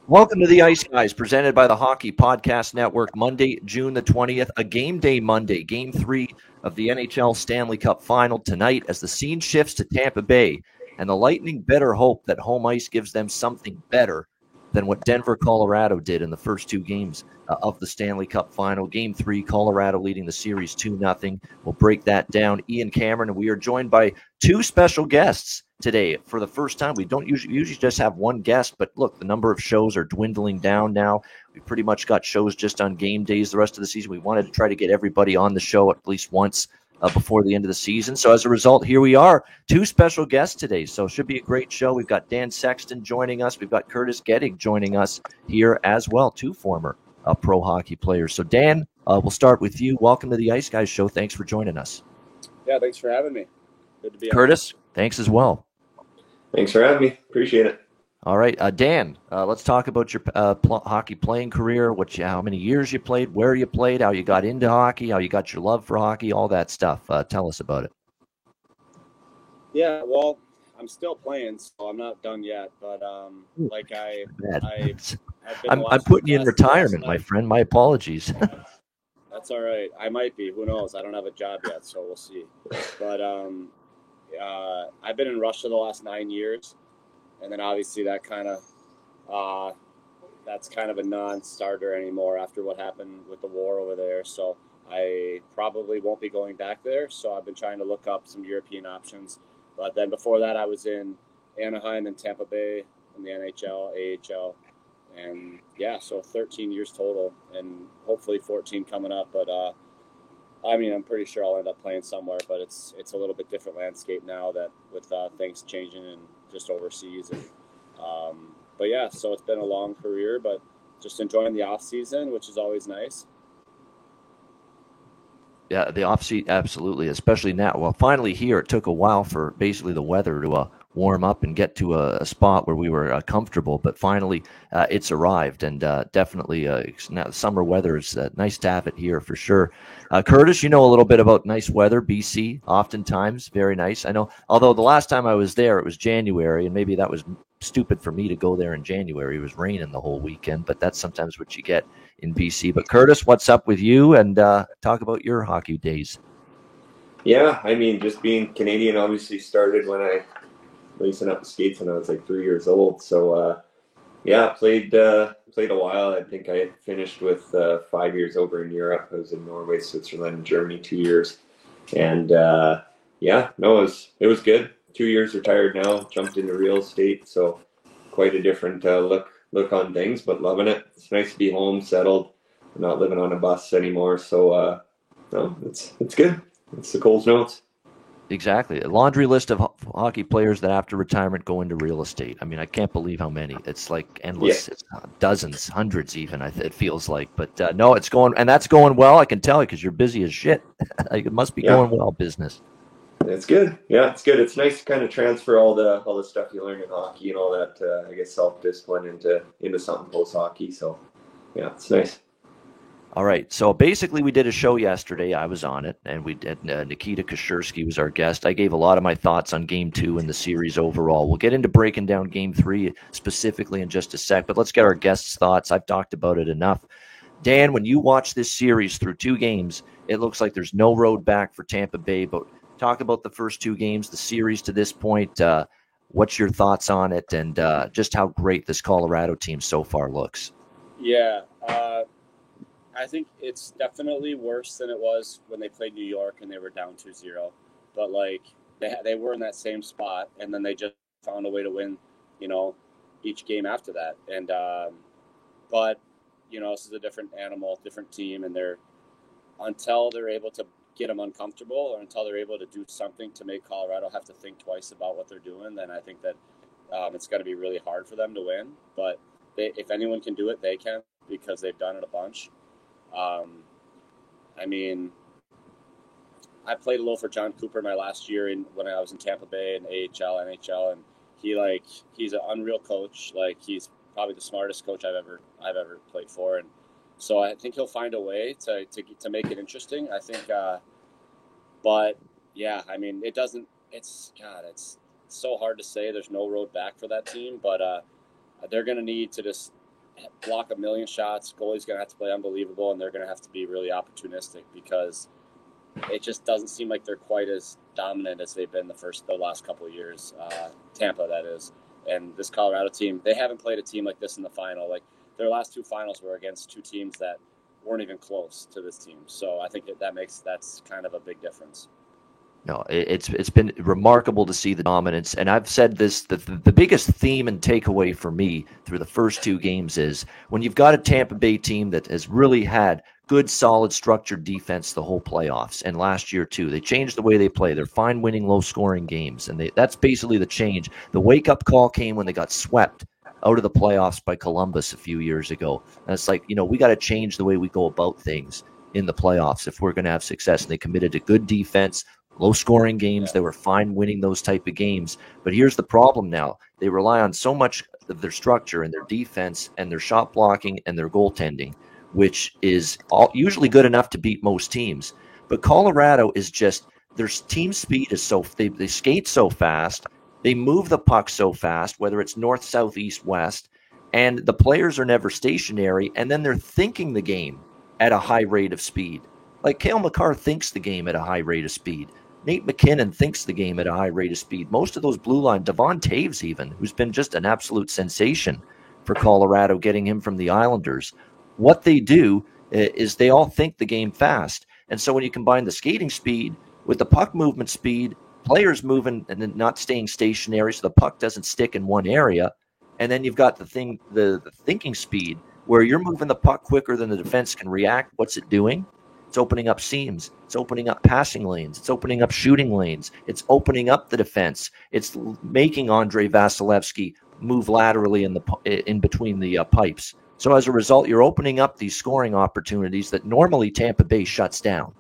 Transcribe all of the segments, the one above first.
Welcome to the Ice Guys, presented by the Hockey Podcast Network. Monday, June the 20th, a game day Monday, Game 3 of the NHL Stanley Cup Final tonight as the scene shifts to Tampa Bay, and the Lightning better hope that home ice gives them something better than what Denver, Colorado did in the first two games of the Stanley Cup Final. Game 3, Colorado leading the series 2-0. We'll break that down. Ian Cameron, and we are joined by two special guests today for the first time. We don't usually just have one guest, but look, the number of shows are dwindling down now. We pretty much got shows just on game days the rest of the season. We wanted to try to get everybody on the show at least once before the end of the season. So as a result, here we are, two special guests today. So it should be a great show. We've got Dan Sexton joining us. We've got Curtis Gettig joining us here as well, two former pro hockey players. So Dan, we'll start with you. Welcome to the Ice Guys show. Thanks for joining us. Yeah, thanks for having me. Good to be on. Curtis, thanks as well. Thanks for having me. Appreciate it. All right, Dan, let's talk about your hockey playing career, how many years you played, where you played, how you got into hockey, how you got your love for hockey, all that stuff. Tell us about it. Yeah, well, I'm still playing, so I'm not done yet. But I'm putting you in retirement, my friend. My apologies. That's all right. I might be. Who knows? I don't have a job yet, so we'll see. But I've been in Russia the last 9 years. And then obviously that's kind of a non-starter anymore after what happened with the war over there. So I probably won't be going back there. So I've been trying to look up some European options. But then before that, I was in Anaheim and Tampa Bay in the NHL, AHL. And yeah, so 13 years total and hopefully 14 coming up. But I'm pretty sure I'll end up playing somewhere, but it's a little bit different landscape now that with things changing and just overseas. And, but yeah, so it's been a long career, but just enjoying the off season, which is always nice. Yeah, the off season, absolutely, especially now. Well, finally here, it took a while for basically the weather to warm up and get to a spot where we were comfortable, but finally it's arrived, and definitely now summer weather is nice to have it here for sure. Curtis, you know a little bit about nice weather, BC, oftentimes very nice. I know, although the last time I was there, it was January, and maybe that was stupid for me to go there in January. It was raining the whole weekend, but that's sometimes what you get in BC. But Curtis, what's up with you? And talk about your hockey days. Yeah, just being Canadian obviously started when I lacing up the skates when I was like 3 years old. So played a while. I think I had finished with 5 years over in Europe. I was in Norway, Switzerland, Germany 2 years. And it was good. 2 years retired now, jumped into real estate. So quite a different look on things, but loving it. It's nice to be home, settled. I'm not living on a bus anymore. So it's good. It's the Coles Notes. Exactly. A laundry list of hockey players that after retirement go into real estate. I mean, I can't believe how many. It's like endless. Yeah. It's dozens, hundreds even, it feels like. But no, it's going, and that's going well. I can tell you because you're busy as shit. It must be going well, business. It's good. Yeah, it's good. It's nice to kind of transfer all the stuff you learn in hockey and all that, self-discipline into something post-hockey. So, yeah, it's nice. All right. So basically, we did a show yesterday. I was on it, and we did. Nikita Kashersky was our guest. I gave a lot of my thoughts on Game 2 and the series overall. We'll get into breaking down Game 3 specifically in just a sec, but let's get our guests' thoughts. I've talked about it enough. Dan, when you watch this series through two games, it looks like there's no road back for Tampa Bay, but talk about the first two games, the series to this point. What's your thoughts on it, and just how great this Colorado team so far looks? Yeah. I think it's definitely worse than it was when they played New York and they were down 2-0. But, they were in that same spot, and then they just found a way to win, each game after that. And but, this is a different animal, different team, and until they're able to get them uncomfortable or until they're able to do something to make Colorado have to think twice about what they're doing, then I think that it's going to be really hard for them to win. But if anyone can do it, they can, because they've done it a bunch. I played a little for John Cooper my last year when I was in Tampa Bay in AHL, NHL, and he's an unreal coach. He's probably the smartest coach I've ever played for, and so I think he'll find a way to make it interesting. I think, but yeah, it doesn't. It's so hard to say. There's no road back for that team, but they're going to need to just block a million shots. Goalie's going to have to play unbelievable, and they're going to have to be really opportunistic because it just doesn't seem like they're quite as dominant as they've been the last couple of years. Tampa, that is. And this Colorado team, they haven't played a team like this in the final. Like, their last two finals were against two teams that weren't even close to this team. So I think that's kind of a big difference. No, it's been remarkable to see the dominance. And I've said this, the biggest theme and takeaway for me through the first two games is when you've got a Tampa Bay team that has really had good, solid, structured defense the whole playoffs. And last year, too, they changed the way they play. They're fine winning low-scoring games. And that's basically the change. The wake-up call came when they got swept out of the playoffs by Columbus a few years ago. And it's like, we got to change the way we go about things in the playoffs if we're going to have success. And they committed to good defense, low-scoring games. They were fine winning those type of games. But here's the problem now. They rely on so much of their structure and their defense and their shot blocking and their goaltending, which is usually good enough to beat most teams. But Colorado is just, their team speed is so, they skate so fast, they move the puck so fast, whether it's north, south, east, west, and the players are never stationary, and then they're thinking the game at a high rate of speed. Like Cale Makar thinks the game at a high rate of speed. Nate McKinnon thinks the game at a high rate of speed. Most of those blue line, Devon Taves even, who's been just an absolute sensation for Colorado, getting him from the Islanders. What they do is they all think the game fast. And so when you combine the skating speed with the puck movement speed, players moving and then not staying stationary so the puck doesn't stick in one area, and then you've got the thinking speed where you're moving the puck quicker than the defense can react. What's it doing? It's opening up seams. It's opening up passing lanes. It's opening up shooting lanes. It's opening up the defense. It's making Andrei Vasilevsky move laterally in between the pipes. So as a result, you're opening up these scoring opportunities that normally Tampa Bay shuts down.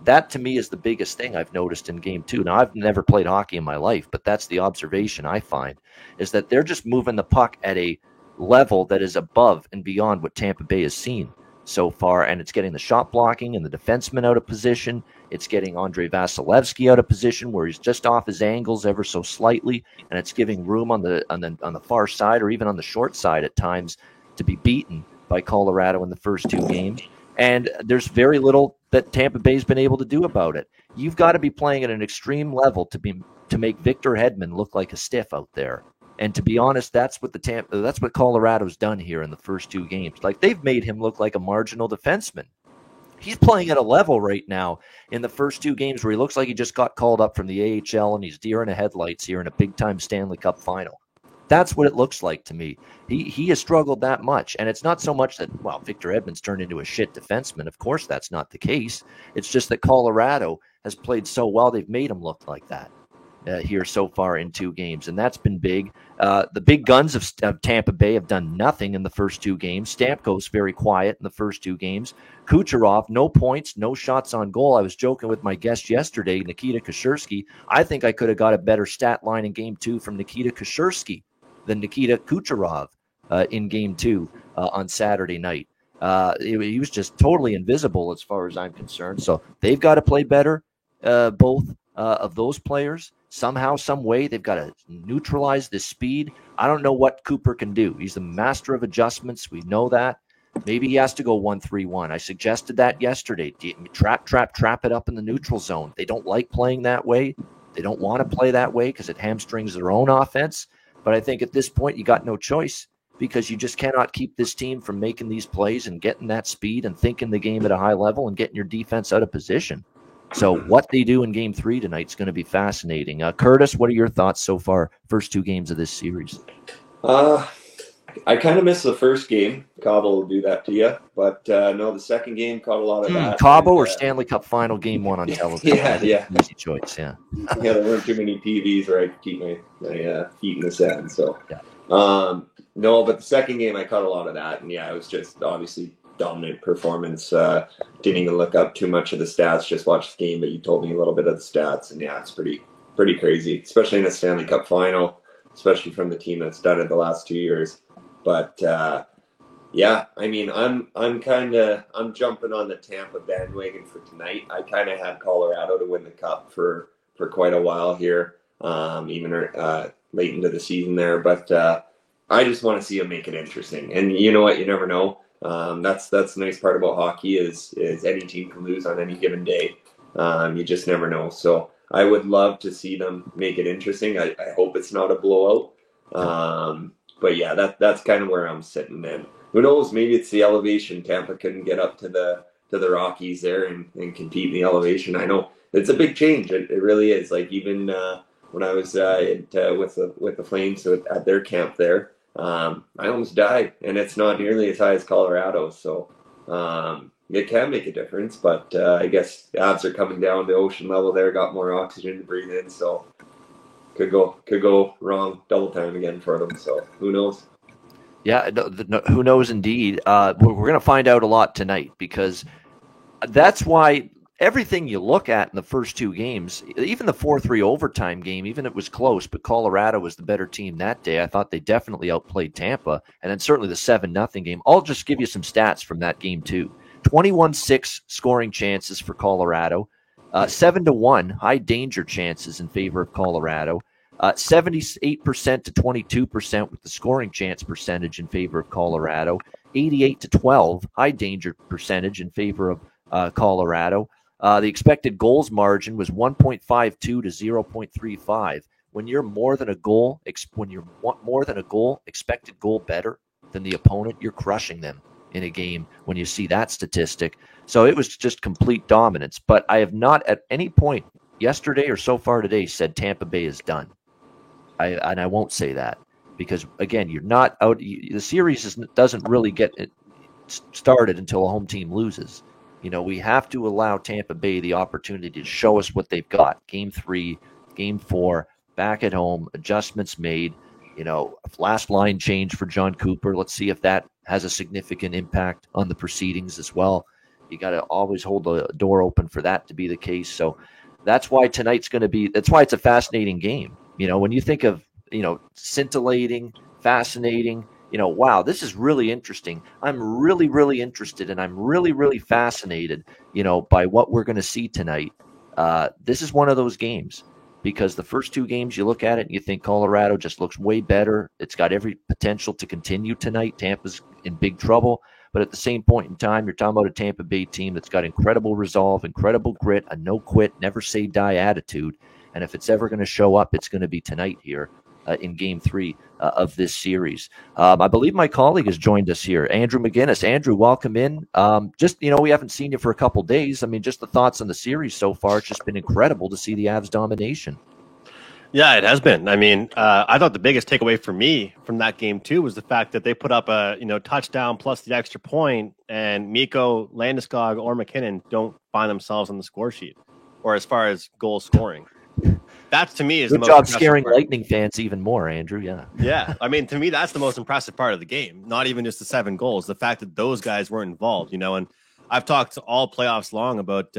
That, to me, is the biggest thing I've noticed in Game 2. Now, I've never played hockey in my life, but that's the observation I find, is that they're just moving the puck at a level that is above and beyond what Tampa Bay has seen so far, and it's getting the shot blocking and the defenseman out of position. It's getting Andrei Vasilevsky out of position where he's just off his angles ever so slightly, and it's giving room on the far side or even on the short side at times to be beaten by Colorado in the first two games. And there's very little that Tampa Bay's been able to do about it. You've got to be playing at an extreme level to make Victor Hedman look like a stiff out there. And to be honest, that's what Colorado's done here in the first two games. Like, they've made him look like a marginal defenseman. He's playing at a level right now in the first two games where he looks like he just got called up from the AHL and he's deer in the headlights here in a big-time Stanley Cup final. That's what it looks like to me. He has struggled that much. And it's not so much that, Victor Hedman's turned into a shit defenseman. Of course, that's not the case. It's just that Colorado has played so well, they've made him look like that here so far in two games. And that's been big. The big guns of Tampa Bay have done nothing in the first two games. Stamkos very quiet in the first two games. Kucherov, no points, no shots on goal. I was joking with my guest yesterday, Nikita Kuchersky. I think I could have got a better stat line in Game 2 from Nikita Kuchersky than Nikita Kucherov in Game 2 on Saturday night. He was just totally invisible as far as I'm concerned. So they've got to play better, both of those players. Somehow, some way, they've got to neutralize this speed. I don't know what Cooper can do. He's the master of adjustments. We know that. Maybe he has to go 1-3-1. I suggested that yesterday. Trap it up in the neutral zone. They don't like playing that way. They don't want to play that way because it hamstrings their own offense. But I think at this point, you got no choice because you just cannot keep this team from making these plays and getting that speed and thinking the game at a high level and getting your defense out of position. So what they do in Game 3 tonight is going to be fascinating. Curtis, what are your thoughts so far, first two games of this series? I kind of missed the first game. Cabo will do that to you. But no, the second game caught a lot of that. Cabo or Stanley Cup Final Game 1 on television? Yeah. Easy choice, yeah. Yeah, there weren't too many TVs where I could keep my feet in the sand. So, no, but the second game, I caught a lot of that. And, yeah, it was just obviously dominant performance. Didn't even look up too much of the stats. Just watched the game, but you told me a little bit of the stats. And, yeah, it's pretty crazy, especially in a Stanley Cup Final, especially from the team that's done it the last 2 years. But yeah, I mean, I'm jumping on the Tampa bandwagon for tonight. I kind of had Colorado to win the cup for quite a while here, even late into the season there. But I just want to see them make it interesting. And you know what? You never know. That's the nice part about hockey is any team can lose on any given day. You just never know. So I would love to see them make it interesting. I hope it's not a blowout. But yeah, that's kind of where I'm sitting. And who knows? Maybe it's the elevation. Tampa couldn't get up to the Rockies there and compete in the elevation. I know it's a big change. It really is. Like even when I was with the Flames at their camp there, I almost died, and it's not nearly as high as Colorado. So it can make a difference. But I guess the Avs are coming down. The ocean level there got more oxygen to breathe in. So could go wrong double time again for them. So who knows? Yeah, who knows indeed. We're going to find out a lot tonight because that's why everything you look at in the first two games, even the 4-3 overtime game, even if it was close, but Colorado was the better team that day. I thought they definitely outplayed Tampa. And then certainly the 7-0 game. I'll just give you some stats from that game too. 21-6 scoring chances for Colorado. 7-1 high danger chances in favor of Colorado. 78% to 22% with the scoring chance percentage in favor of Colorado. 88-12 high danger percentage in favor of Colorado. The expected goals margin was 1.52 to 0.35. When you're more than a goal, expected goal better than the opponent, you're crushing them in a game when you see that statistic. So it was just complete dominance. But I have not at any point yesterday or so far today said Tampa Bay is done. I won't say that because, again, you're not out. The series doesn't really get started until a home team loses. You know, we have to allow Tampa Bay the opportunity to show us what they've got. Game 3, Game 4, back at home, adjustments made. You know, last line change for John Cooper. Let's see if that has a significant impact on the proceedings as well. You got to always hold the door open for that to be the case. So that's why tonight's going to be – that's why it's a fascinating game. You know, when you think of, you know, scintillating, fascinating, you know, wow, this is really interesting. I'm really, really interested, and I'm really, really fascinated, you know, by what we're going to see tonight. This is one of those games because the first two games, you look at it and you think Colorado just looks way better. It's got every potential to continue tonight. Tampa's in big trouble. But at the same point in time, you're talking about a Tampa Bay team that's got incredible resolve, incredible grit, a no-quit, never-say-die attitude. And if it's ever going to show up, it's going to be tonight here in Game 3 of this series. I believe my colleague has joined us here, Andrew McGinnis. Andrew, welcome in. Just, you know, we haven't seen you for a couple days. I mean, just the thoughts on the series so far. It's just been incredible to see the Avs domination. Yeah, it has been. I mean, I thought the biggest takeaway for me from that game, too, was the fact that they put up a, you know, touchdown plus the extra point, and Mikko, Landeskog, or McKinnon don't find themselves on the score sheet or as far as goal scoring. That, to me, is good the most job scaring part. Lightning fans even more, Andrew. Yeah. Yeah. I mean, to me, that's the most impressive part of the game. Not even just the 7 goals. The fact that those guys weren't involved, you know, and I've talked all playoffs long about,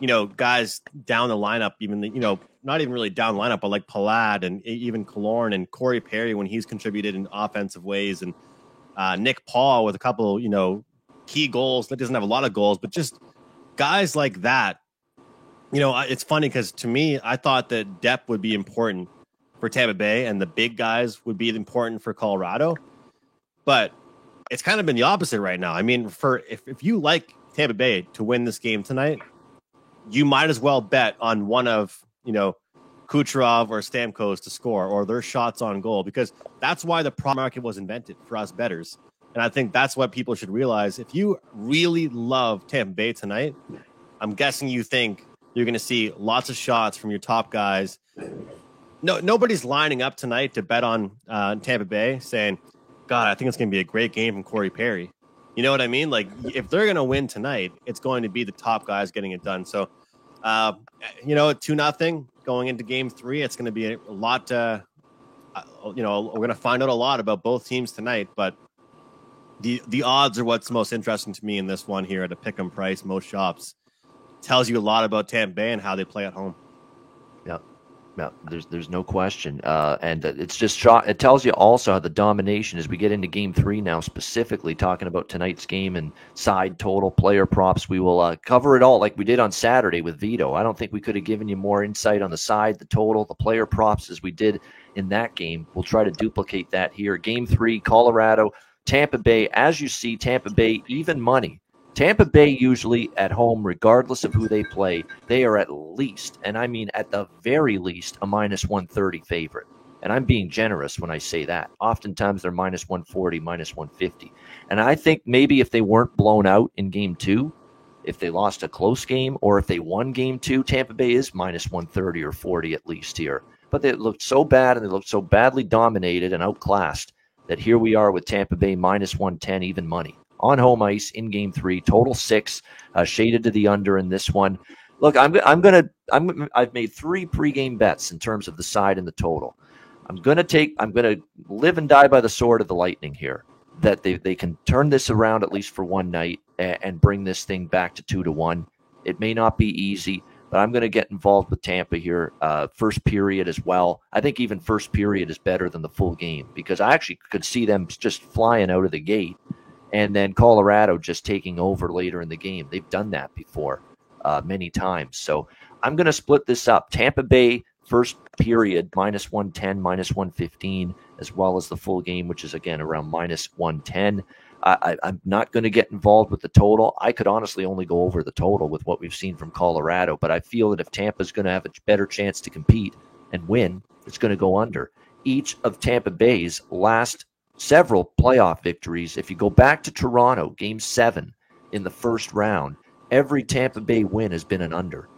you know, guys down the lineup, even, you know, not even really down the lineup, but like Palat and even Killorn and Corey Perry when he's contributed in offensive ways, and Nick Paul with a couple, you know, key goals. That doesn't have a lot of goals, but just guys like that. You know, it's funny because to me, I thought that depth would be important for Tampa Bay and the big guys would be important for Colorado. But it's kind of been the opposite right now. I mean, if you like Tampa Bay to win this game tonight, you might as well bet on one of, you know, Kucherov or Stamkos to score or their shots on goal, because that's why the prop market was invented for us bettors. And I think that's what people should realize. If you really love Tampa Bay tonight, I'm guessing you think you're going to see lots of shots from your top guys. No, nobody's lining up tonight to bet on Tampa Bay saying, God, I think it's going to be a great game from Corey Perry. You know what I mean? Like, if they're going to win tonight, it's going to be the top guys getting it done. So, you know, 2-0 going into Game 3, it's going to be a lot. You know, we're going to find out a lot about both teams tonight. But the odds are what's most interesting to me in this one here at a pick 'em price. Most shops tells you a lot about Tampa Bay and how they play at home. Yep. No, there's no question, and it's just it tells you also how the domination as we get into Game 3 now, specifically talking about tonight's game and side total player props. We will cover it all like we did on Saturday with Vito. I don't think we could have given you more insight on the side, the total, the player props as we did in that game. We'll try to duplicate that here. Game 3, Colorado, Tampa Bay. As you see, Tampa Bay even money. Tampa Bay usually at home, regardless of who they play, they are at least, and I mean at the very least, a minus 130 favorite. And I'm being generous when I say that. Oftentimes they're minus 140, minus 150. And I think maybe if they weren't blown out in Game 2, if they lost a close game, or if they won Game 2, Tampa Bay is minus 130 or 40 at least here. But they looked so bad and they looked so badly dominated and outclassed that here we are with Tampa Bay minus 110 even money. On home ice in Game 3, total 6, shaded to the under in this one. Look, I've made 3 pregame bets in terms of the side and the total. I'm gonna live and die by the sword of the Lightning here, that they can turn this around at least for one night and bring this thing back to 2-1. It may not be easy, but I'm going to get involved with Tampa here. First period as well. I think even first period is better than the full game because I actually could see them just flying out of the gate. And then Colorado just taking over later in the game. They've done that before many times. So I'm going to split this up. Tampa Bay, first period, minus 110, minus 115, as well as the full game, which is, again, around minus 110. I'm not going to get involved with the total. I could honestly only go over the total with what we've seen from Colorado. But I feel that if Tampa's going to have a better chance to compete and win, it's going to go under. Each of Tampa Bay's last several playoff victories. If you go back to Toronto, Game 7 in the first round, every Tampa Bay win has been an under.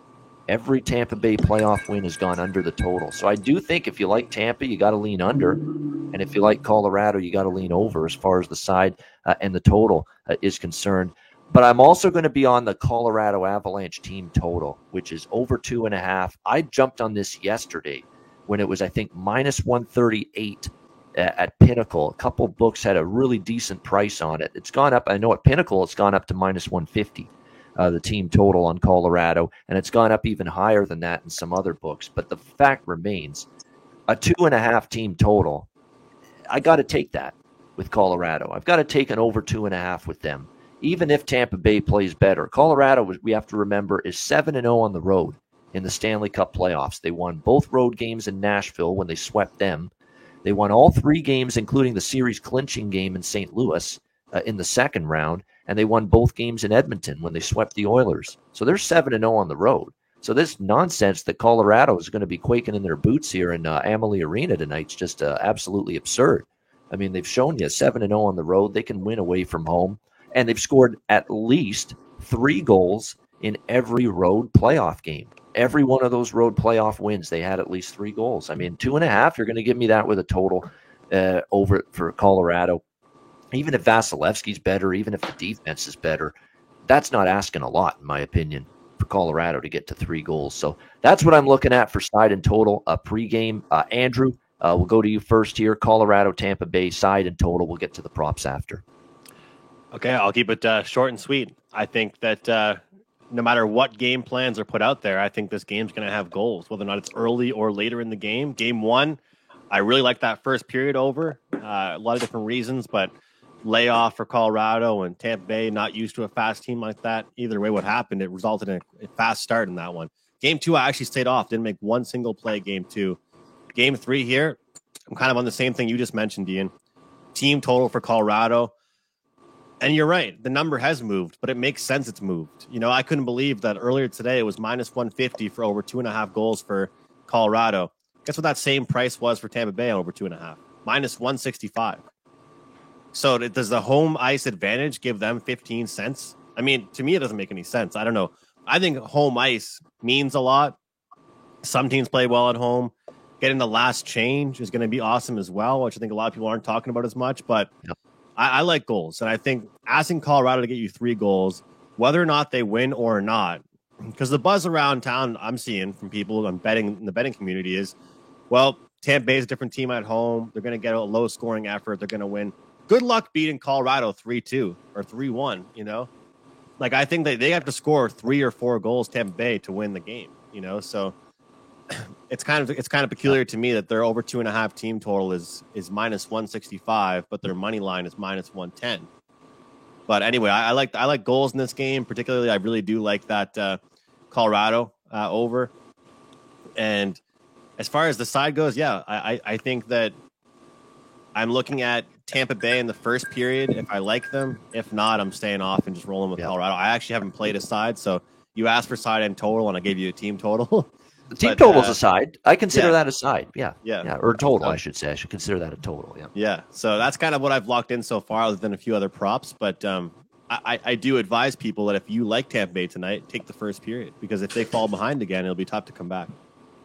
Every Tampa Bay playoff win has gone under the total. So I do think if you like Tampa, you got to lean under. And if you like Colorado, you got to lean over as far as the side and the total is concerned. But I'm also going to be on the Colorado Avalanche team total, which is over 2.5. I jumped on this yesterday when it was, I think, minus 138 at Pinnacle. A couple books had a really decent price on it. It's gone up. I know at Pinnacle it's gone up to minus 150, the team total on Colorado, and it's gone up even higher than that in some other books. But the fact remains, a 2.5 team total, I got to take that with Colorado. I've got to take an over 2.5 with them, even if Tampa Bay plays better. Colorado, we have to remember, is 7-0 on the road in the Stanley Cup playoffs. They won both road games in Nashville when they swept them. They won all 3 games, including the series clinching game in St. Louis in the second round, and they won both games in Edmonton when they swept the Oilers. So they're 7-0 on the road. So this nonsense that Colorado is going to be quaking in their boots here in Amalie Arena tonight is just absolutely absurd. I mean, they've shown you 7-0 on the road. They can win away from home, and they've scored at least 3 goals in every road playoff game. Every one of those road playoff wins, they had at least 3 goals. I mean, 2.5, you're going to give me that with a total over for Colorado. Even if Vasilevsky's better, even if the defense is better, that's not asking a lot, in my opinion, for Colorado to get to 3 goals. So that's what I'm looking at for side and total pregame. Andrew, we'll go to you first here. Colorado, Tampa Bay, side and total. We'll get to the props after. Okay, I'll keep it short and sweet. I think that no matter what game plans are put out there, I think this game's going to have goals, whether or not it's early or later in the game. Game 1, I really like that first period over. A lot of different reasons, but layoff for Colorado and Tampa Bay, not used to a fast team like that. Either way, what happened, it resulted in a fast start in that one. Game 2, I actually stayed off, didn't make one single play game 2. Game 3 here, I'm kind of on the same thing you just mentioned, Ian. Team total for Colorado. And you're right, the number has moved, but it makes sense it's moved. You know, I couldn't believe that earlier today it was minus 150 for over 2.5 goals for Colorado. Guess what that same price was for Tampa Bay over 2.5? Minus 165. So does the home ice advantage give them 15 cents? I mean, to me, it doesn't make any sense. I don't know. I think home ice means a lot. Some teams play well at home. Getting the last change is going to be awesome as well, which I think a lot of people aren't talking about as much, but yep. I like goals, and I think asking Colorado to get you 3 goals, whether or not they win or not, because the buzz around town I'm seeing from people I'm betting in the betting community is, well, Tampa Bay is a different team at home. They're going to get a low-scoring effort. They're going to win. Good luck beating Colorado 3-2 or 3-1, you know? Like, I think that they have to score 3 or 4 goals, Tampa Bay, to win the game, you know? So it's kind of peculiar to me that their over 2.5 team total is minus 165, but their money line is minus 110. But anyway, I like goals in this game. Particularly, I really do like that Colorado over. And as far as the side goes, yeah, I think that I'm looking at Tampa Bay in the first period if I like them. If not, I'm staying off and just rolling with Colorado. I actually haven't played a side, so you asked for side and total, and I gave you a team total. The team total's a side. I consider that a side. Yeah. Yeah. Or total, I should say. I should consider that a total. Yeah. Yeah. So that's kind of what I've locked in so far, other than a few other props. But I do advise people that if you like Tampa Bay tonight, take the first period, because if they fall behind again, it'll be tough to come back.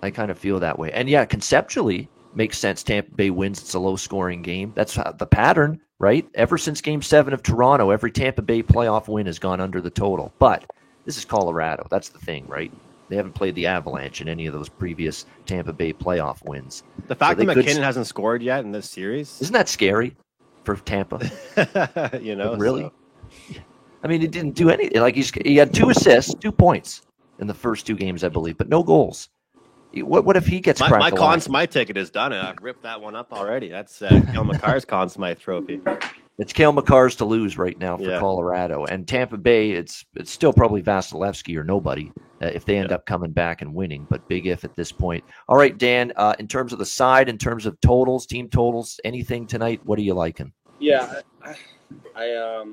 I kind of feel that way. And yeah, conceptually makes sense. Tampa Bay wins. It's a low-scoring game. That's the pattern, right? Ever since Game 7 of Toronto, every Tampa Bay playoff win has gone under the total. But this is Colorado. That's the thing, right? They haven't played the Avalanche in any of those previous Tampa Bay playoff wins. The fact that McKinnon hasn't scored yet in this series, isn't that scary for Tampa? Really? So. I mean, he didn't do anything. Like he had 2 assists, 2 points in the first 2 games, I believe, but no goals. What if he gets cracked? My ticket is done, and I've ripped that one up already. That's Cale Makar's Conn Smythe trophy. It's Cale Makar's to lose right now for Colorado. And Tampa Bay, it's still probably Vasilevsky or nobody if they end up coming back and winning, but big if at this point. All right, Dan, in terms of the side, in terms of totals, team totals, anything tonight, what are you liking? Yeah, I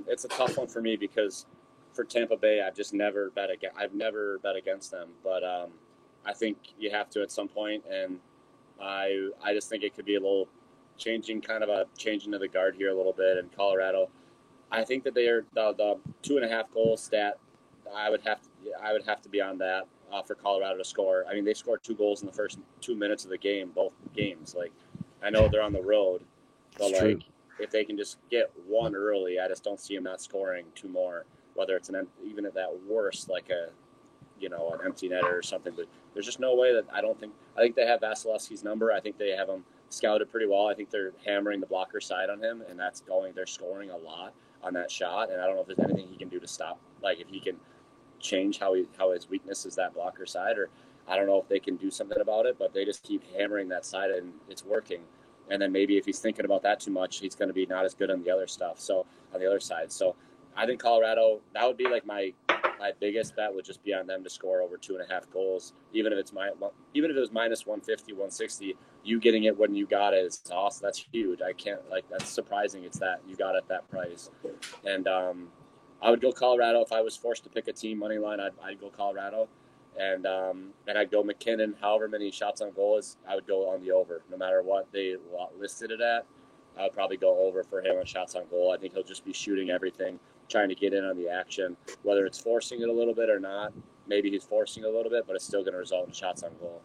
it's a tough one for me because for Tampa Bay, I've never bet against them, but I think you have to at some point, and I just think it could be a little changing of the guard here a little bit. And Colorado, I think that they are the 2.5 goal stat. I would have to be on that for Colorado to score. I mean, they scored 2 goals in the first 2 minutes of the game, both games. Like, I know they're on the road, but like if they can just get 1 early, I just don't see them not scoring 2 more. Whether it's even at that worst, like an empty netter or something. But there's just no way that I think they have Vasilevsky's number. I think they have him scouted pretty well. I think they're hammering the blocker side on him, and they're scoring a lot on that shot. And I don't know if there's anything he can do to stop. Like if he can change how his weakness is that blocker side, or I don't know if they can do something about it, but they just keep hammering that side and it's working. And then maybe if he's thinking about that too much, he's going to be not as good on the other stuff. So on the other side, so I think Colorado, that would be like my biggest bet would just be on them to score over 2.5 goals, even if it was minus 150, 160. You getting it when you got it is awesome. That's huge. That's surprising. It's that you got it at that price. And I would go Colorado if I was forced to pick a team money line. I'd go Colorado, and I'd go McKinnon. However many shots on goal is, I would go on the over, no matter what they listed it at. I would probably go over for him on shots on goal. I think he'll just be shooting everything, trying to get in on the action, whether it's forcing it a little bit or not. Maybe he's forcing a little bit, but it's still going to result in shots on goal.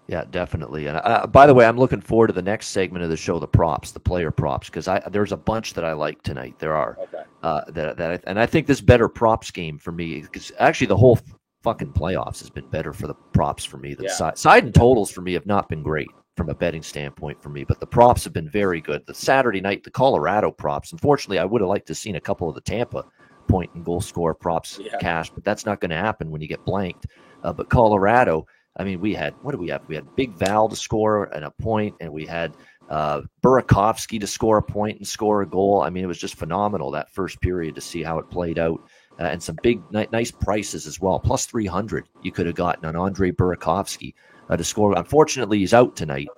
Yeah, definitely. And by the way, I'm looking forward to the next segment of the show, the props, the player props, because there's a bunch that I like tonight. There are and I think this better props game for me, because actually the whole fucking playoffs has been better for the props for me than side and totals for me have not been great from a betting standpoint for me, but the props have been very good. The Saturday night, the Colorado props, unfortunately, I would have liked to have seen a couple of the Tampa point and goal score props cash, but that's not going to happen when you get blanked. But Colorado, I mean, what do we have? We had Big Val to score and a point, and we had Burakovsky to score a point and score a goal. I mean, it was just phenomenal that first period to see how it played out. And some big, nice prices as well. Plus 300 you could have gotten on Andre Burakovsky to score. Unfortunately, he's out tonight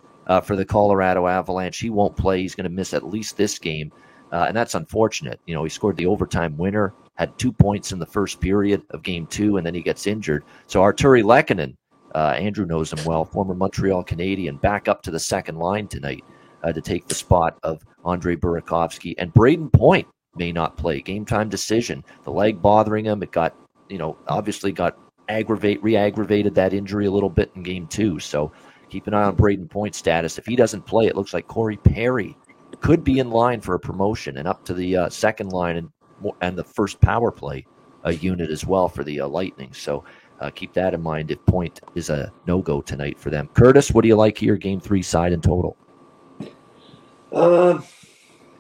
for the Colorado Avalanche. He won't play. He's going to miss at least this game, and that's unfortunate. You know, he scored the overtime winner, had 2 points in the first period of Game 2, and then he gets injured. So Arturi Lehkonen, Andrew knows him well, former Montreal Canadian, back up to the second line tonight to take the spot of Andre Burakovsky. And Braden Point may not play. Game time decision. The leg bothering him. It got, obviously got re-aggravated that injury a little bit in Game 2. So keep an eye on Braden Point's status. If he doesn't play, it looks like Corey Perry could be in line for a promotion and up to the second line and the first power play unit as well for the Lightning. So keep that in mind if Point is a no-go tonight for them. Curtis, what do you like here, Game 3 side and total?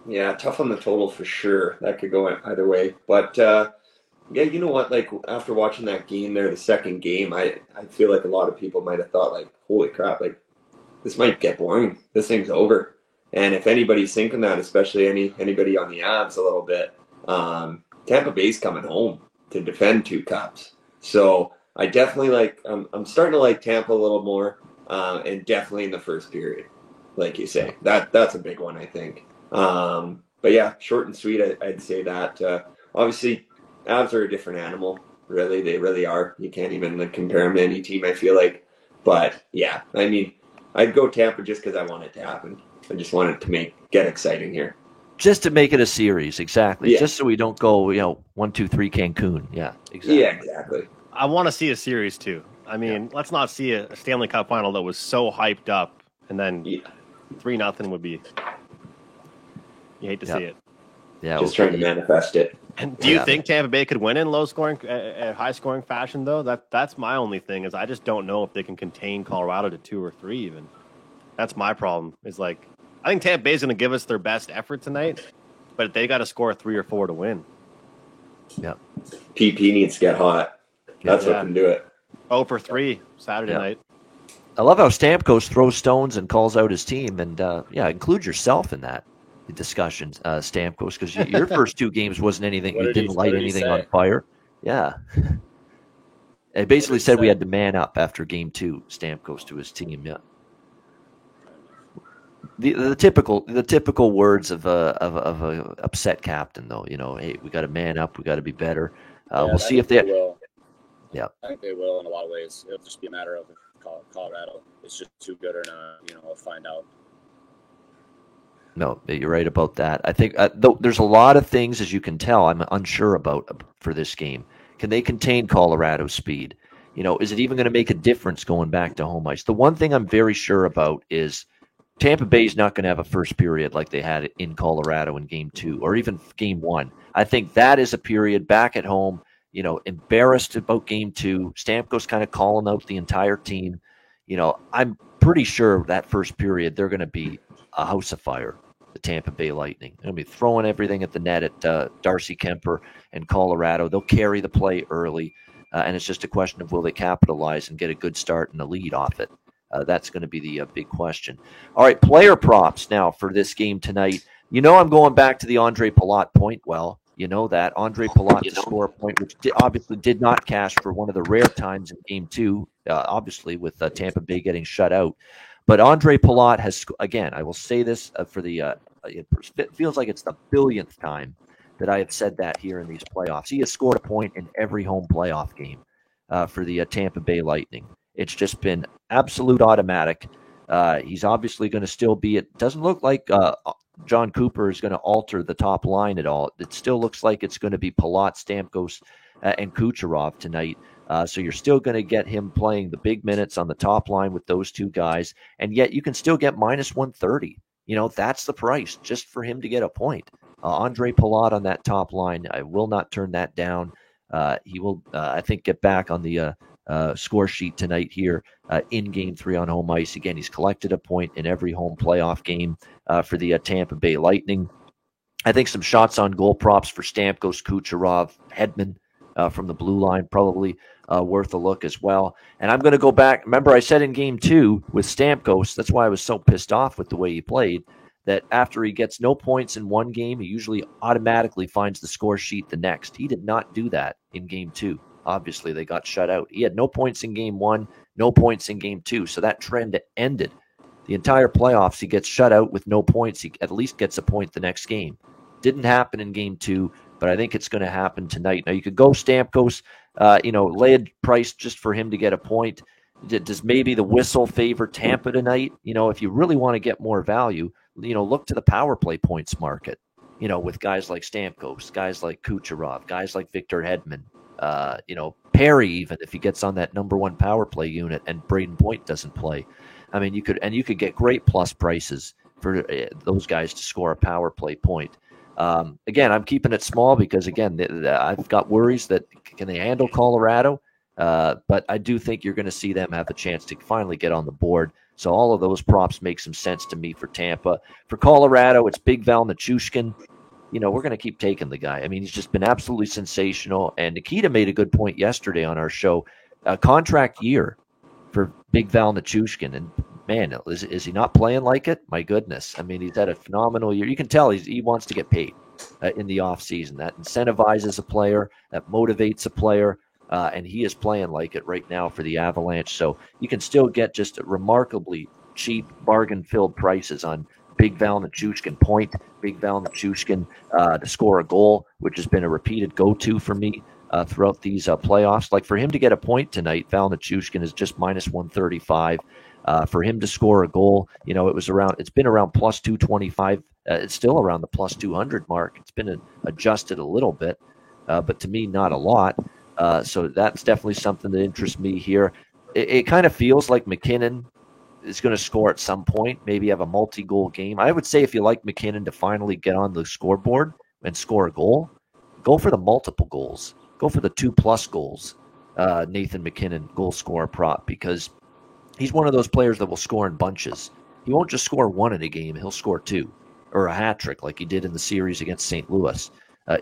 Yeah, tough on the total for sure. That could go either way. But Yeah, you know what? Like after watching that game there, the second game, I feel like a lot of people might have thought like, holy crap, like this might get boring. This thing's over. And if anybody's thinking that, especially anybody on the Avs a little bit, Tampa Bay's coming home to defend 2 cups. So I definitely I'm starting to like Tampa a little more, and definitely in the first period, like you say, that's a big one, I think. But yeah, short and sweet, I'd say that. Obviously, Avs are a different animal. Really, they really are. You can't even compare them to any team, I feel like. But yeah, I mean, I'd go Tampa just because I want it to happen. I just want it to get exciting here. Just to make it a series, exactly. Yeah. Just so we don't go, 1, 2, 3 Cancun. Yeah, exactly. Yeah, exactly. I want to see a series too. I mean, let's not see a Stanley Cup final that was so hyped up, and then 3-0 would be. You hate to see it. Yeah, just trying to manifest it. And do you think Tampa Bay could win in low scoring, high scoring fashion though? That's my only thing is I just don't know if they can contain Colorado to 2 or 3 even. That's my problem. Is like I think Tampa Bay is going to give us their best effort tonight, but they got to score 3 or 4 to win. Yeah. PP needs to get hot. That's what can do it. 0 for 3 Saturday night. I love how Stamkos throws stones and calls out his team, and include yourself in that discussion, Stamkos, because your first 2 games wasn't anything. You didn't light anything on fire. Yeah. It basically said we had to man up after game 2. Stamkos to his team. Yeah. The typical words of a upset captain, though. Hey, we got to man up. We got to be better. We'll see if they will. Yeah, I think they will in a lot of ways. It'll just be a matter of if Colorado is just too good or not. We'll find out. No, you're right about that. I think though there's a lot of things, as you can tell, I'm unsure about for this game. Can they contain Colorado's speed? Is it even going to make a difference going back to home ice? The one thing I'm very sure about is Tampa Bay is not going to have a first period like they had in Colorado in game 2 or even game 1. I think that is a period back at home, embarrassed about game 2. Stamkos kind of calling out the entire team. I'm pretty sure that first period they're going to be a house of fire, the Tampa Bay Lightning. They're going to be throwing everything at the net at Darcy Kemper and Colorado. They'll carry the play early, and it's just a question of will they capitalize and get a good start and a lead off it. That's going to be the big question. All right, player props now for this game tonight. I'm going back to the Andre Palat point. Well, that Andre Palat to score a point, which obviously did not cash for one of the rare times in game 2, obviously with Tampa Bay getting shut out. But Andre Palat has, again, I will say this for it feels like it's the billionth time that I have said that here in these playoffs. He has scored a point in every home playoff game for the Tampa Bay Lightning. It's just been absolute automatic. He's obviously going to still be. It doesn't look like John Cooper is going to alter the top line at all. It still looks like it's going to be Palat, Stamkos, and Kucherov tonight. So you're still going to get him playing the big minutes on the top line with those 2 guys, and yet you can still get minus 130. That's the price just for him to get a point. Andre Palat on that top line, I will not turn that down. He will, I think, get back on the score sheet tonight here in Game 3 on home ice. Again, he's collected a point in every home playoff game for the Tampa Bay Lightning. I think some shots on goal props for Stamkos, Kucherov, Hedman from the blue line, probably worth a look as well. And I'm going to go back. Remember, I said in Game 2 with Stamkos, that's why I was so pissed off with the way he played, that after he gets no points in one game, he usually automatically finds the score sheet the next. He did not do that in Game 2. Obviously, they got shut out. He had no points in Game 1, no points in Game 2. So that trend ended. The entire playoffs, he gets shut out with no points. He at least gets a point the next game. Didn't happen in Game 2, but I think it's going to happen tonight. Now, you could go Stamkos, lay a price just for him to get a point. Does maybe the whistle favor Tampa tonight? If you really want to get more value, look to the power play points market, with guys like Stamkos, guys like Kucherov, guys like Victor Hedman, Perry, even if he gets on that number 1 power play unit and Braden Point doesn't play. I mean, you could get great plus prices for those guys to score a power play point. Again, I'm keeping it small because, again, I've got worries that can they handle Colorado? But I do think you're going to see them have a chance to finally get on the board. So all of those props make some sense to me for Tampa. For Colorado, it's Big Val Nichushkin. we're going to keep taking the guy. I mean, he's just been absolutely sensational. And Nikita made a good point yesterday on our show. A contract year for Big Val Nichushkin. And man, is he not playing like it? My goodness. I mean, he's had a phenomenal year. You can tell he wants to get paid in the offseason. That incentivizes a player, that motivates a player. And he is playing like it right now for the Avalanche. So you can still get just remarkably cheap, bargain-filled prices on Big Val Nichushkin point, Big Val Nichushkin to score a goal, which has been a repeated go-to for me throughout these playoffs. Like for him to get a point tonight, Val Nichushkin is just minus 135. For him to score a goal, it's been around plus 225. It's still around the plus 200 mark. It's been adjusted a little bit, but to me, not a lot. So that's definitely something that interests me here. It kind of feels like McKinnon is going to score at some point, maybe have a multi-goal game. I would say if you like McKinnon to finally get on the scoreboard and score a goal, go for the multiple goals. Go for the 2+ goals, Nathan McKinnon goal scorer prop, because he's one of those players that will score in bunches. He won't just score one in a game. He'll score 2 or a hat trick like he did in the series against St. Louis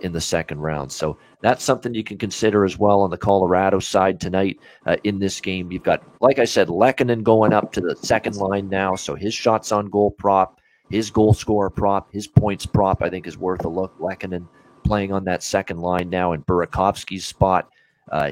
in the second round. So that's something you can consider as well on the Colorado side tonight in this game. You've got, like I said, Lehkonen going up to the second line now. So his shots on goal prop, his goal scorer prop, his points prop, I think is worth a look. Lehkonen playing on that second line now in Burakovsky's spot.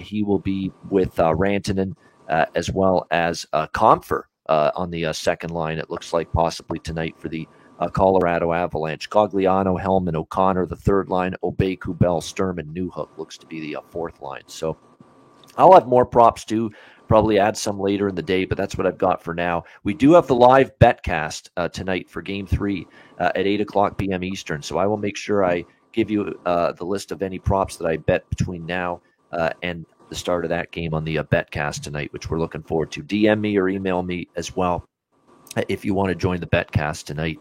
He will be with Rantanen as well as Compher on the second line, it looks like possibly tonight for the Colorado Avalanche. Cogliano, Hellman, O'Connor, the third line. Obey, Kubel, Sturm, and Newhook looks to be the fourth line. So I'll have more props too, probably add some later in the day, but that's what I've got for now. We do have the live betcast tonight for Game 3 at 8 o'clock p.m. Eastern, so I will make sure I give you the list of any props that I bet between now and the start of that game on the betcast tonight, which we're looking forward to. DM me or email me as well if you want to join the betcast tonight.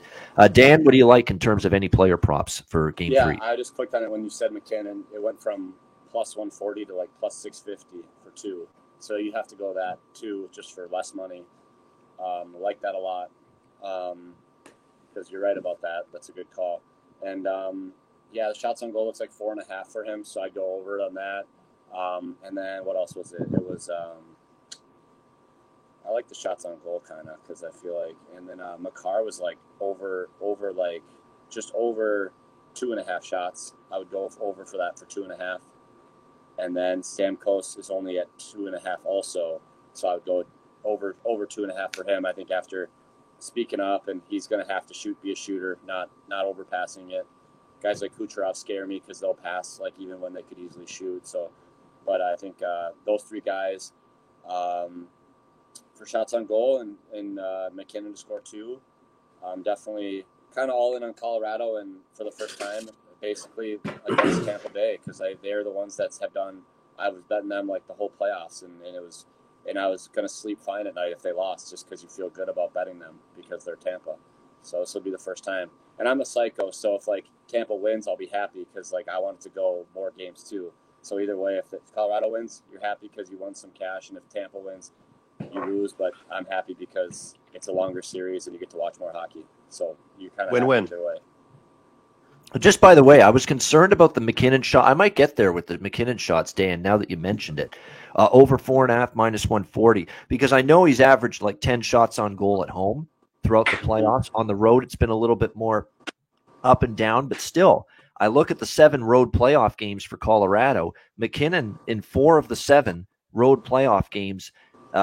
Dan, what do you like in terms of any player props for Game 3? Yeah, I just clicked on it when you said McKinnon. It went from plus 140 to like plus 650 for 2. So you have to go that 2 just for less money. I like that a lot because you're right about that. That's a good call. And yeah, the shots on goal looks like 4.5 for him, so I'd go over it on that. And then what else was it? It was I like the shots on goal kind of because I feel like, and then Makar was like over like just over 2.5 shots. I would go over for that for 2.5. And then Stamkos is only at 2.5 also, so I would go over 2.5 for him. I think after speaking up, and he's going to have to be a shooter, not overpassing it. Guys like Kucherov scare me because they'll pass like even when they could easily shoot. So, but I think those 3 guys for shots on goal and McKinnon to score 2. Definitely kind of all in on Colorado, and for the first time, basically against Tampa Bay, because they're the ones that have done. I was betting them like the whole playoffs, and I was going to sleep fine at night if they lost, just because you feel good about betting them because they're Tampa. So this will be the first time. And I'm a psycho, so if like Tampa wins, I'll be happy because like I want it to go more games too. So either way, if Colorado wins, you're happy because you won some cash, and if Tampa wins, you lose. But I'm happy because it's a longer series and you get to watch more hockey. So you kind of win-win either way. Just by the way, I was concerned about the McKinnon shot. I might get there with the McKinnon shots, Dan, now that you mentioned it. Over 4.5, minus 140, because I know he's averaged like 10 shots on goal at home throughout the playoffs. On the road, it's been a little bit more up and down, but still, I look at the 7 road playoff games for Colorado. McKinnon, in 4 of the 7 road playoff games,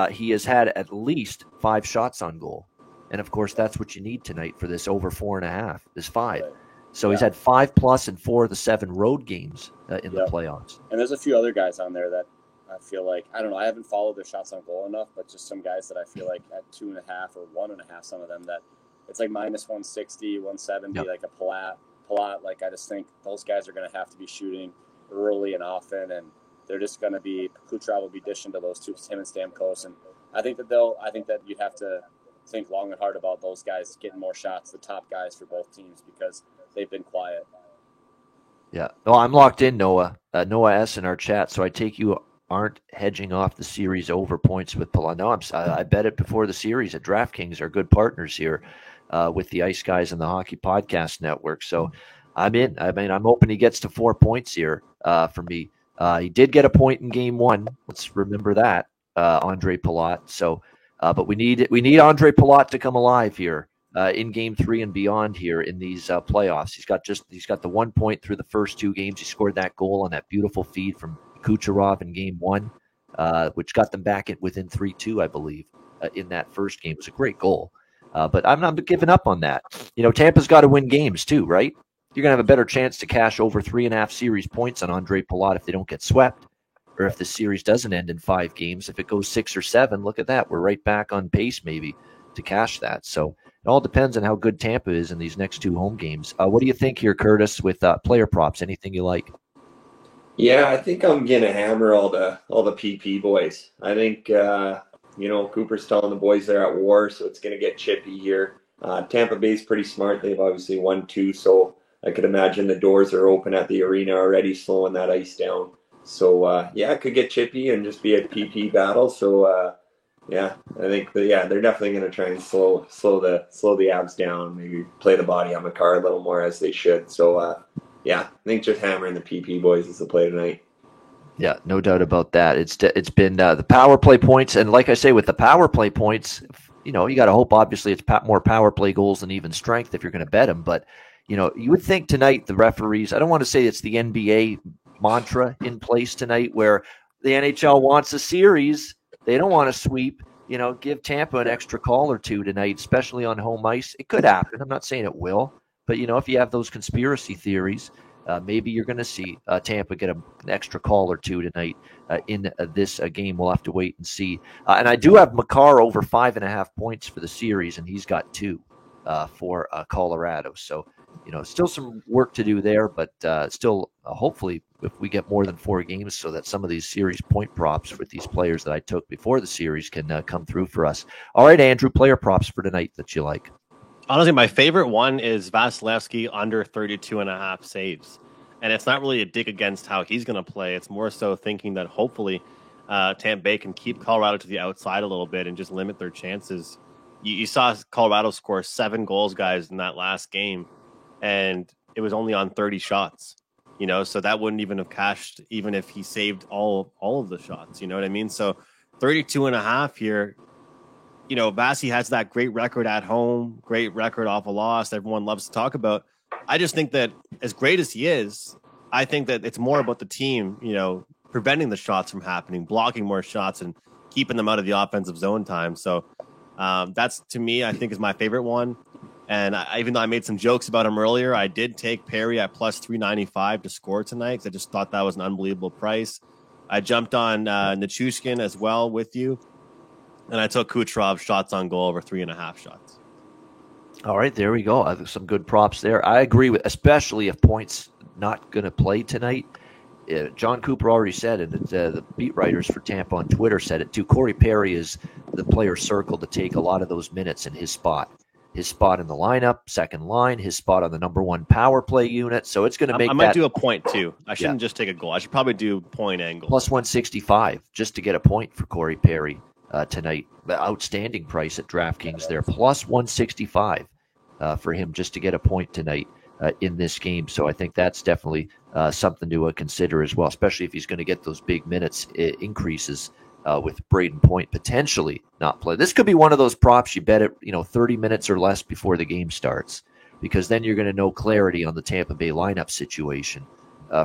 he has had at least 5 shots on goal. And, of course, that's what you need tonight for this over 4.5, is 5. Right. So he's had 5+ in 4 of the 7 road games in the playoffs. And there's a few other guys on there that I feel like, I don't know, I haven't followed their shots on goal enough, but just some guys that I feel like at 2.5 or 1.5, some of them that it's like minus 160, 170, like a Palat. Like I just think those guys are going to have to be shooting early and often, and they're just going to be, Kucherov will be dishing to those two, him and Stamkos. And I think that you'd have to think long and hard about those guys getting more shots, the top guys for both teams, because they've been quiet. Yeah. No, I'm locked in, Noah. Noah S. in our chat. So I take you aren't hedging off the series over points with Palat. No, I bet it before the series at DraftKings are good partners here with the Ice Guys and the Hockey Podcast Network. So I'm in. I mean, I'm hoping he gets to 4 points here for me. He did get a point in game one. Let's remember that, Andre Palat. So, but we need Andre Palat to come alive here in game three and beyond here in these playoffs. He's got the 1 point through the first two games. He scored that goal on that beautiful feed from Kucherov in game one, which got them back within 3-2, I believe, in that first game. It was a great goal. But I'm not giving up on that. Tampa's got to win games too, right? You're going to have a better chance to cash over 3.5 series points on Andre Palat if they don't get swept, or if the series doesn't end in 5 games. If it goes 6 or 7, look at that. We're right back on pace maybe to cash that. So it all depends on how good Tampa is in these next 2 home games. What do you think here, Curtis, with player props? Anything you like? Yeah, I think I'm going to hammer all the PP boys. I think, Cooper's telling the boys they're at war, so it's going to get chippy here. Tampa Bay's pretty smart. They've obviously won 2, so I could imagine the doors are open at the arena already, slowing that ice down. So, it could get chippy and just be a PP battle. So, I think they're definitely going to try and slow the Abs down, maybe play the body on Makar a little more as they should. So, I think just hammering the PP boys is the play tonight. Yeah, no doubt about that. It's been the power play points, and like I say, with the power play points, you got to hope obviously it's more power play goals than even strength if you're going to bet them, but you would think tonight the referees, I don't want to say it's the NBA mantra in place tonight where the NHL wants a series. They don't want to sweep. Give Tampa an extra call or two tonight, especially on home ice. It could happen. I'm not saying it will. But, if you have those conspiracy theories, maybe you're going to see Tampa get an extra call or two tonight in this game. We'll have to wait and see. And I do have Makar over 5.5 points for the series, and he's got 2 for Colorado. So, still some work to do there, but still hopefully if we get more than 4 games so that some of these series point props with these players that I took before the series can come through for us. All right, Andrew, player props for tonight that you like. Honestly, my favorite one is Vasilevsky under 32.5 saves. And it's not really a dig against how he's going to play. It's more so thinking that hopefully Tampa Bay can keep Colorado to the outside a little bit and just limit their chances. You saw Colorado score 7 goals, guys, in that last game. And it was only on 30 shots, so that wouldn't even have cashed even if he saved all of the shots. You know what I mean? So 32.5 here, Vasi has that great record at home, great record off a loss. Everyone loves to talk about. I just think that as great as he is, I think that it's more about the team, preventing the shots from happening, blocking more shots and keeping them out of the offensive zone time. So that's, to me, I think is my favorite one. And even though I made some jokes about him earlier, I did take Perry at plus 395 to score tonight because I just thought that was an unbelievable price. I jumped on Nichushkin as well with you, and I took Kucherov shots on goal over 3.5 shots. All right, there we go. I have some good props there. I agree with, especially if Point's not going to play tonight. John Cooper already said it. The beat writers for Tampa on Twitter said it too. Corey Perry is the player circled to take a lot of those minutes in his spot. His spot in the lineup, second line, his spot on the number 1 power play unit. So it's going to make I might do a point, too. I shouldn't just take a goal. I should probably do point angle. Plus 165 just to get a point for Corey Perry tonight. The outstanding price at DraftKings there. Plus 165 for him just to get a point tonight in this game. So I think that's definitely something to consider as well, especially if he's going to get those big minutes increases with Braden Point potentially not play. This could be one of those props you bet it, 30 minutes or less before the game starts, because then you're going to know clarity on the Tampa Bay lineup situation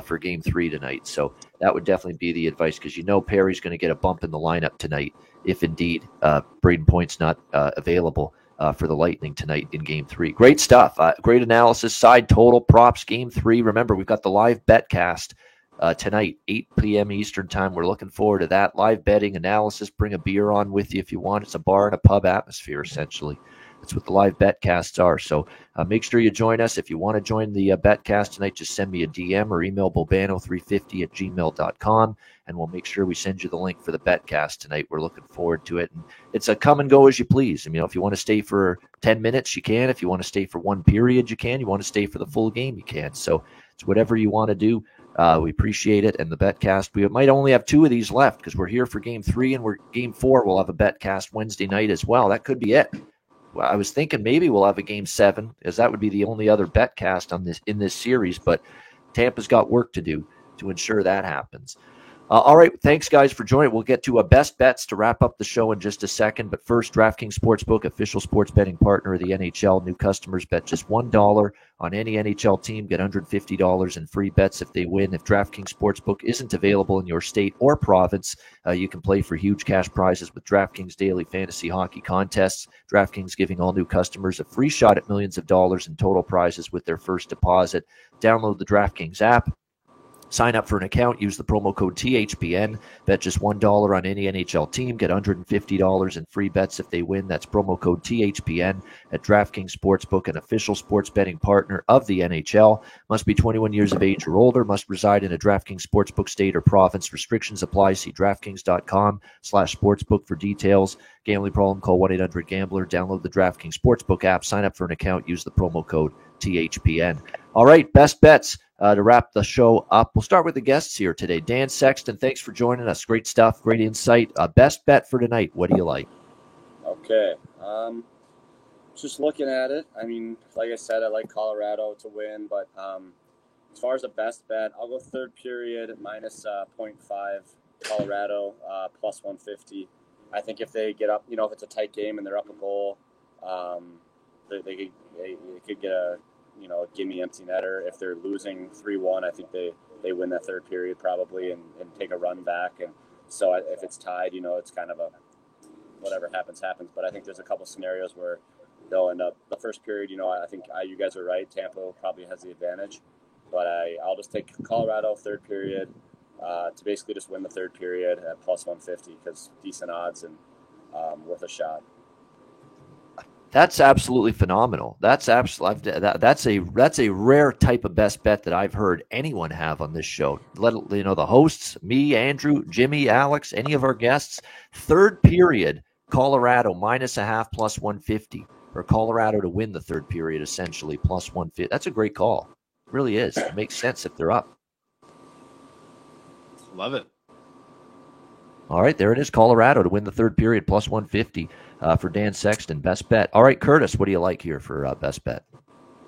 for Game 3 tonight. So that would definitely be the advice, because Perry's going to get a bump in the lineup tonight if indeed Braden Point's not available for the Lightning tonight in Game 3. Great stuff. Great analysis. Side total props Game 3. Remember, we've got the live betcast tonight, 8 p.m. Eastern time. We're looking forward to that. Live betting analysis. Bring a beer on with you if you want. It's a bar and a pub atmosphere, essentially. That's what the live betcasts are. So make sure you join us. If you want to join the betcast tonight, just send me a DM or email bobano350@gmail.com, and we'll make sure we send you the link for the betcast tonight. We're looking forward to it. And it's a come and go as you please. If you want to stay for 10 minutes, you can. If you want to stay for one period, you can. You want to stay for the full game, you can. So it's whatever you want to do. We appreciate it. And the betcast, we might only have 2 of these left because we're here for Game 3, and Game 4 we'll have a betcast Wednesday night as well. That could be it. I was thinking maybe we'll have a game 7, as that would be the only other bet cast in this series. But Tampa's got work to do to ensure that happens. All right, thanks, guys, for joining. We'll get to best bets to wrap up the show in just a second. But first, DraftKings Sportsbook, official sports betting partner of the NHL. New customers bet just $1 on any NHL team. Get $150 in free bets if they win. If DraftKings Sportsbook isn't available in your state or province, you can play for huge cash prizes with DraftKings daily fantasy hockey contests. DraftKings giving all new customers a free shot at millions of dollars in total prizes with their first deposit. Download the DraftKings app. Sign up for an account, use the promo code THPN, bet just $1 on any NHL team, get $150 in free bets if they win. That's promo code THPN at DraftKings Sportsbook, an official sports betting partner of the NHL. Must be 21 years of age or older, must reside in a DraftKings Sportsbook state or province. Restrictions apply. See DraftKings.com/sportsbook for details. Gambling problem, call 1-800-GAMBLER. Download the DraftKings Sportsbook app, sign up for an account, use the promo code THPN. All right, best bets. To wrap the show up, we'll start with the guests here today. Dan Sexton, thanks for joining us. Great stuff, great insight. Best bet for tonight, what do you like? Okay. Just looking at it, I mean, like I said, I like Colorado to win, but as far as a best bet, I'll go third period at minus 0.5, Colorado plus 150. I think if they get up, if it's a tight game and they're up a goal, they could get a gimme empty netter. If they're losing 3-1, I think they win that third period probably and take a run back. And so if it's tied, it's kind of a whatever happens. But I think there's a couple scenarios where they'll end up the first period. I think you guys are right. Tampa probably has the advantage, but I'll just take Colorado third period to basically just win the third period at plus 150 because decent odds and worth a shot. That's absolutely phenomenal. That's a rare type of best bet that I've heard anyone have on this show. The hosts, me, Andrew, Jimmy, Alex, any of our guests. Third period, Colorado minus a half plus 150, or Colorado to win the third period essentially plus 150. That's a great call. It really is. It makes sense if they're up. Love it. All right, there it is. Colorado to win the third period plus 150 for Dan Sexton. Best bet. All right, Curtis, what do you like here for best bet?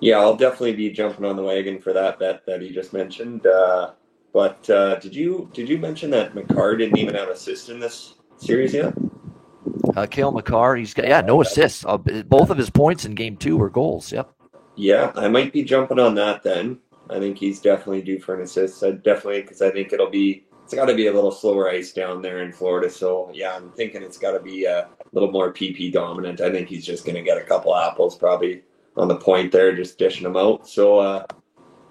Yeah, I'll definitely be jumping on the wagon for that bet that he just mentioned. But did you mention that Makar didn't even have assists in this series yet? Cale Makar, he's got no assists. Both of his points in game 2 were goals. Yep. Yeah, I might be jumping on that then. I think he's definitely due for an assist. Because I think it's got to be a little slower ice down there in Florida. So, yeah, I'm thinking it's got to be a little more PP dominant. I think he's just going to get a couple apples probably on the point there, just dishing them out. So,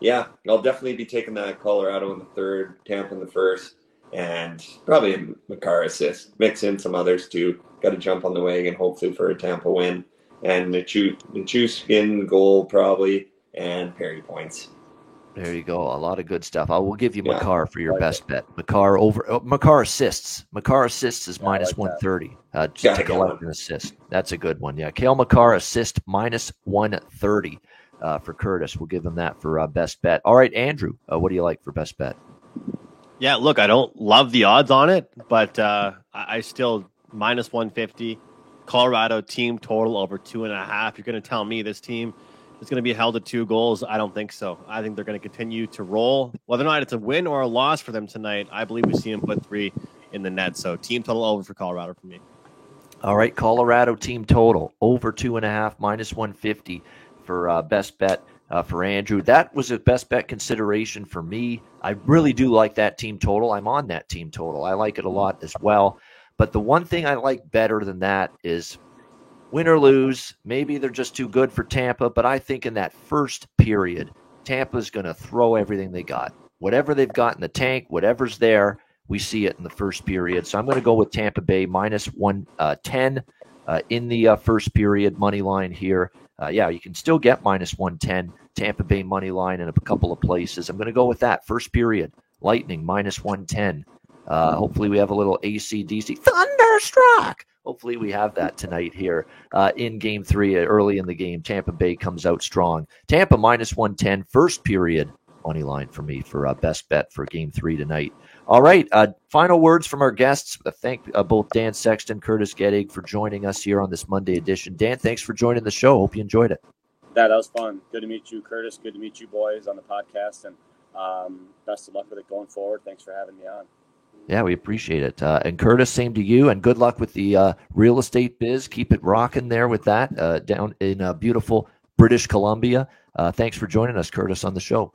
yeah, I'll definitely be taking that Colorado in the third, Tampa in the first, and probably a Makar assist. Mix in some others too. Got to jump on the wagon hopefully for a Tampa win. And Nichushkin goal probably, and Perry points. There you go. A lot of good stuff. I will give you Makar for your best bet. Makar assists. Makar assists is minus 130. To collect an assist. That's a good one. Yeah. Cale Makar assist minus 130 for Curtis. We'll give him that for best bet. All right, Andrew, what do you like for best bet? Yeah, look, I don't love the odds on it, but I still minus 150. Colorado team total over 2.5. You're going to tell me this team is going to be held to 2 goals? I don't think so. I think they're going to continue to roll. Whether or not it's a win or a loss for them tonight, I believe we see them put 3 in the net. So team total over for Colorado for me. All right, Colorado team total over 2.5 minus 150 for best bet for Andrew. That was a best bet consideration for me. I really do like that team total. I'm on that team total. I like it a lot as well. But the one thing I like better than that is win or lose. Maybe they're just too good for Tampa, but I think in that first period, Tampa's going to throw everything they got. Whatever they've got in the tank, whatever's there, we see it in the first period. So I'm going to go with Tampa Bay minus 110 in the first period money line here. You can still get minus 110 Tampa Bay money line in a couple of places. I'm going to go with that first period. Lightning minus 110. Hopefully we have a little AC/DC thunderstruck. Hopefully we have that tonight here in game 3 early in the game. Tampa Bay comes out strong. Tampa minus 110 first period money line for me for best bet for Game 3 tonight. All right, final words from our guests. Thank both Dan Sexton, Curtis Gettig for joining us here on this Monday edition. Dan, thanks for joining the show. Hope you enjoyed it. That was fun. Good to meet you, Curtis. Good to meet you boys on the podcast, and best of luck with it going forward. Thanks for having me on. Yeah, we appreciate it. And Curtis, same to you, and good luck with the real estate biz. Keep it rocking there with that down in beautiful British Columbia. Thanks for joining us, Curtis, on the show.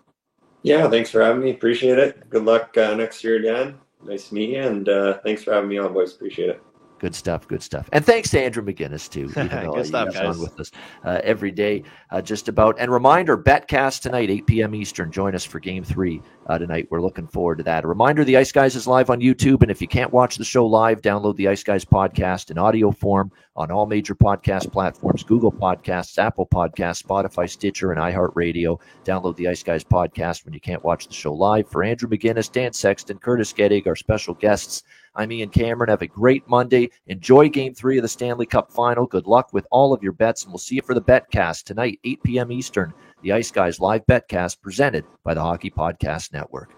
Yeah, thanks for having me. Appreciate it. Good luck next year, Dan. Nice to meet you, and thanks for having me on, boys. Appreciate it. Good stuff, good stuff. And thanks to Andrew McGinnis, too. Good stuff, guys. On with us every day, just about. And reminder, Betcast tonight, 8 p.m. Eastern. Join us for Game 3 tonight. We're looking forward to that. A reminder, the Ice Guys is live on YouTube, and if you can't watch the show live, download the Ice Guys podcast in audio form on all major podcast platforms, Google Podcasts, Apple Podcasts, Spotify, Stitcher, and iHeartRadio. Download the Ice Guys podcast when you can't watch the show live. For Andrew McGinnis, Dan Sexton, Curtis Gettig, our special guests, I'm Ian Cameron. Have a great Monday. Enjoy Game 3 of the Stanley Cup Final. Good luck with all of your bets, and we'll see you for the Betcast tonight, 8 p.m. Eastern. The Ice Guys live Betcast presented by the Hockey Podcast Network.